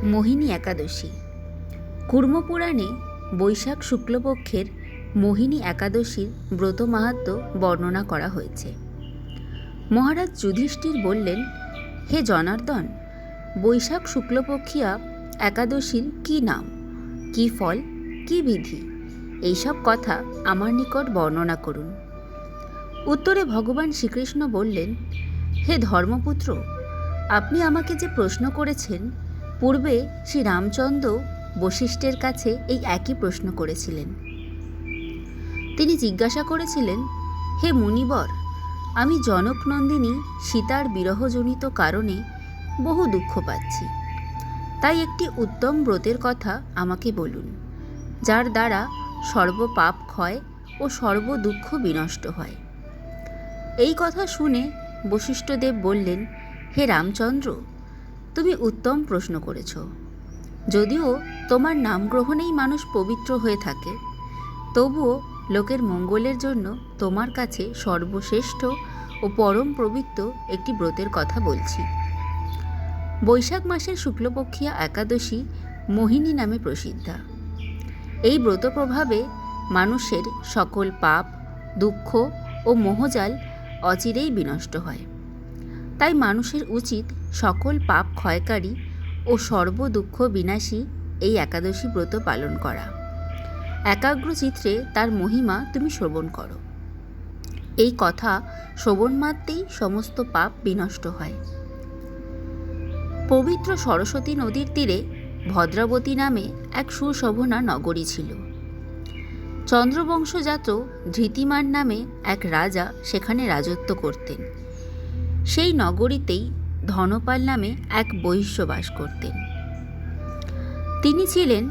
মোহিনী একাদশী। কুর্মপুরাণে বৈশাখ শুক্লপক্ষের মোহিনী একাদশীর ব্রত মাহাত্ম্য বর্ণনা করা হয়েছে। মহারাজ যুধিষ্ঠির বললেন, হে জনার্দন, বৈশাখ শুক্লপক্ষিয়া একাদশীর কি নাম, কি ফল, কি বিধি, এইসব কথা আমার নিকট বর্ণনা করুন। উত্তরে ভগবান শ্রীকৃষ্ণ বললেন, হে ধর্মপুত্র, আপনি আমাকে যে প্রশ্ন করেছেন, পূর্বে শ্রী রামচন্দ্র বশিষ্ঠের কাছে এই একই প্রশ্ন করেছিলেন। তিনি জিজ্ঞাসা করেছিলেন, হে মুনিবর, আমি জনকনন্দিনী সীতার বিরহজনিত কারণে বহু দুঃখ পাচ্ছি। তাই একটি উত্তম ব্রতের কথা আমাকে বলুন, যার দ্বারা সর্বপাপ ক্ষয় ও সর্বদুঃখ বিনষ্ট হয়। এই কথা শুনে বশিষ্ঠদেব বললেন, হে রামচন্দ্র, তুমি উত্তম প্রশ্ন করেছ। যদিও তোমার নাম গ্রহণেই মানুষ পবিত্র হয়ে থাকে, তবুও লোকের মঙ্গলের জন্য তোমার কাছে সর্বশ্রেষ্ঠ ও পরম পবিত্র একটি ব্রতের কথা বলছি। বৈশাখ মাসের শুক্লপক্ষিয়া একাদশী মোহিনী নামে প্রসিদ্ধা। এই ব্রত প্রভাবে মানুষের সকল পাপ, দুঃখ ও মোহজাল অচিরেই বিনষ্ট হয়। তাই মানুষের উচিত সকল পাপ ক্ষয়কারী ও সর্বদুঃখ বিনাশী এই একাদশী ব্রত পালন করা। একাগ্রচিত্রে তার মহিমা তুমি শ্রবণ করো। এই কথা শ্রবণ মাত্রেই সমস্ত পাপ বিনষ্ট হয়। পবিত্র সরস্বতী নদীর তীরে ভদ্রাবতী নামে এক সুশোভনা নগরী ছিল। চন্দ্রবংশজাত ধৃতিমান নামে এক রাজা সেখানে রাজত্ব করতেন। সেই নগরীতেই ধনপাল নামে এক বৈশ্য বাস করতেন। তিনি ছিলেন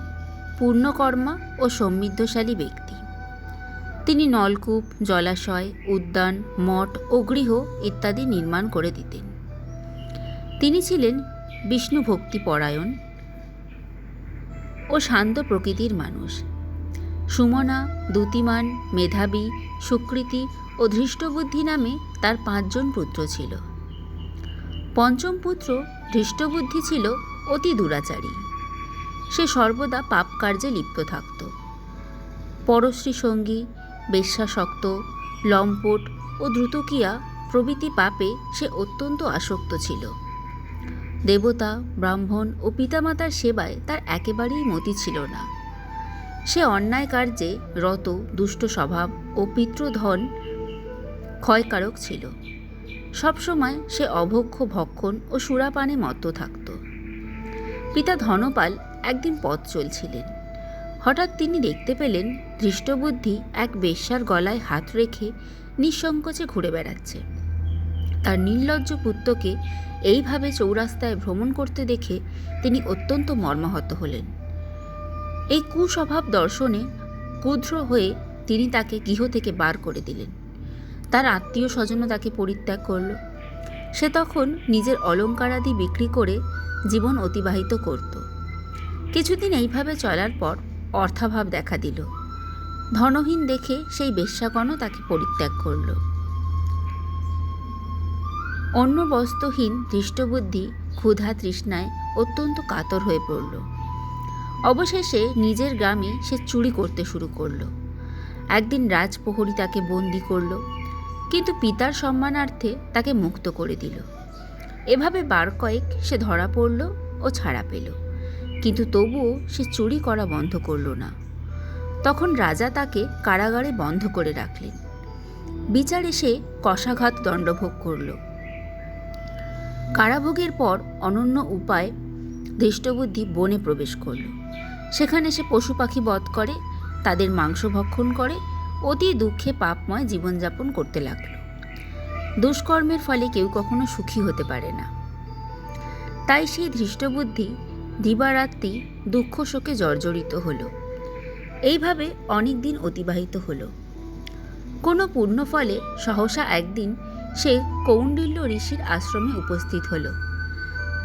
পূর্ণকর্মা ও সমৃদ্ধশালী ব্যক্তি। তিনি নলকূপ, জলাশয়, উদ্যান, মঠ ও গৃহ ইত্যাদি নির্মাণ করে দিতেন। তিনি ছিলেন বিষ্ণু ভক্তিপরায়ণ ও শান্ত প্রকৃতির মানুষ। সুমনা, দ্যুতিমান, মেধাবী, সুকৃতি ও ধৃষ্টবুদ্ধি নামে তার 5 জন পুত্র ছিল। পঞ্চম পুত্র ধৃষ্টবুদ্ধি ছিল অতি দুরাচারী। সে সর্বদা পাপ কার্যে লিপ্ত থাকত। পরশ্রী সঙ্গী, বেশ্যাসক্ত, লম্পট ও দ্রুতকিয়া প্রভৃতি পাপে সে অত্যন্ত আসক্ত ছিল। দেবতা, ব্রাহ্মণ ও পিতামাতার সেবায় তার একেবারেই মতি ছিল না। সে অন্যায় কার্যে রত, দুষ্ট স্বভাব ও পিতৃধন ক্ষয়কারক ছিল। সবসময় সে অভক্ষ ভক্ষণ ও সুরাপানে মত্ত থাকত। পিতা ধনপাল একদিন পথ চলছিলেন। হঠাৎ তিনি দেখতে পেলেন ধৃষ্টবুদ্ধি এক বেশ্যার গলায় হাত রেখে নিঃসংকোচে ঘুরে বেড়াচ্ছে। তার নির্লজ্জ পুত্রকে এইভাবে চৌরাস্তায় ভ্রমণ করতে দেখে তিনি অত্যন্ত মর্মাহত হলেন। এই কুস্বভাব দর্শনে ক্রুদ্ধ হয়ে তিনি তাকে গৃহ থেকে বার করে দিলেন। তার আত্মীয় স্বজনও তাকে পরিত্যাগ করল। সে তখন নিজের অলঙ্কারাদি বিক্রি করে জীবন অতিবাহিত করত। কিছুদিন এইভাবে চলার পর অর্থাভাব দেখা দিল। ধনহীন দেখে সেই বেশ্যাগণও তাকে পরিত্যাগ করল। অন্য বস্ত্রহীন ধৃষ্টবুদ্ধি ক্ষুধা তৃষ্ণায় অত্যন্ত কাতর হয়ে পড়ল। অবশেষে নিজের গ্রামে সে চুরি করতে শুরু করল। একদিন রাজপ্রহরী তাকে বন্দি করল, কিন্তু পিতার সম্মানার্থে তাকে মুক্ত করে দিল। এভাবে বার কয়েক সে ধরা পড়ল ও ছাড়া পেল, কিন্তু তবুও সে চুরি করা বন্ধ করল না। তখন রাজা তাকে কারাগারে বন্ধ করে রাখলেন। বিচারে সে কশাঘাত দণ্ডভোগ করল। কারাভোগের পর অনন্য উপায় ধৃষ্টবুদ্ধি বনে প্রবেশ করল। সেখানে সে পশু পাখি বধ করে, তাদের মাংস ভক্ষণ করে অতি দুঃখে পাপময় জীবনযাপন করতে লাগল। দুষ্কর্মের ফলে কেউ কখনো সুখী হতে পারে না। তাই সেই ধৃষ্টবুদ্ধি দিবারাত্রি দুঃখ শোকে জর্জরিত হল। এইভাবে অনেক দিন অতিবাহিত হল। কোনো পুণ্যফলে সহসা একদিন সে কৌণ্ডিল্য ঋষির আশ্রমে উপস্থিত হল।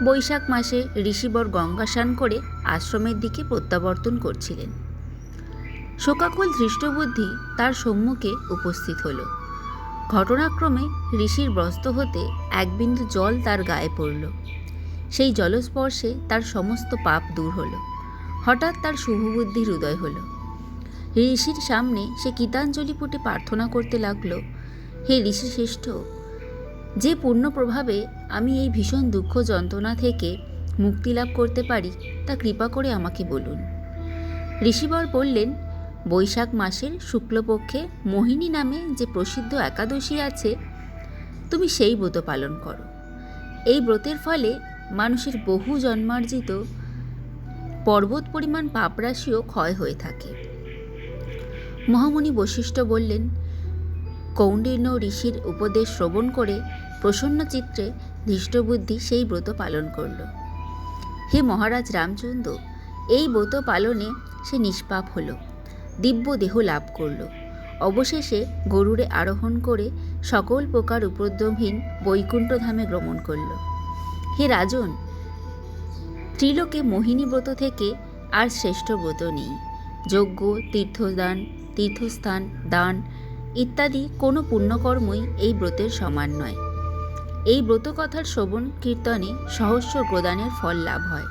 বৈশাখ মাসে ঋষিবর গঙ্গা স্নান করে আশ্রমের দিকে প্রত্যাবর্তন করছিলেন। শোকাকুল ধৃষ্টবুদ্ধি তার সম্মুখে উপস্থিত হল। ঘটনাক্রমে ঋষির বস্ত্র হতে এক বিন্দু জল তার গায়ে পড়ল। সেই জলস্পর্শে তার সমস্ত পাপ দূর হলো। হঠাৎ তার শুভবুদ্ধির উদয় হলো। ঋষির সামনে সে গীতাঞ্জলি পুটে প্রার্থনা করতে লাগলো, হে ঋষিশ্রেষ্ঠ, যে পূর্ণ প্রভাবে আমি এই ভীষণ দুঃখ যন্ত্রণা থেকে মুক্তি লাভ করতে পারি তা কৃপা করে আমাকে বলুন। ঋষিবর বললেন, বৈশাখ মাসের শুক্লপক্ষে মোহিনী নামে যে প্রসিদ্ধ একাদশী আছে, তুমি সেই ব্রত পালন করো। এই ব্রতের ফলে মানুষের বহু জন্মার্জিত পর্বত পরিমাণ পাপরাশিও ক্ষয় হয়ে থাকে। মহামুনি বশিষ্ঠ বললেন, কৌণ্ডিন্য ঋষির উপদেশ শ্রবণ করে প্রসন্ন চিত্রে ধৃষ্টবুদ্ধি সেই ব্রত পালন করল। হে মহারাজ রামচন্দ্র, এই ব্রত পালনে সে নিষ্পাপ হল, দিব্য দেহ লাভ করল। অবশেষে গরুড়ে আরোহণ করে সকল প্রকার উপদ্রবহীন বৈকুণ্ঠ ধামে গমন করল। হে রাজন, ত্রিলোকে মোহিনী ব্রত থেকে আর শ্রেষ্ঠ ব্রত নেই। যজ্ঞ, তীর্থদান, তীর্থস্থান, দান ইত্যাদি কোনো পুণ্যকর্মই এই ব্রতের সমান নয়। এই ব্রত কথার শ্রবণ কীর্তনে সহস্র প্রদানের ফল লাভ হয়।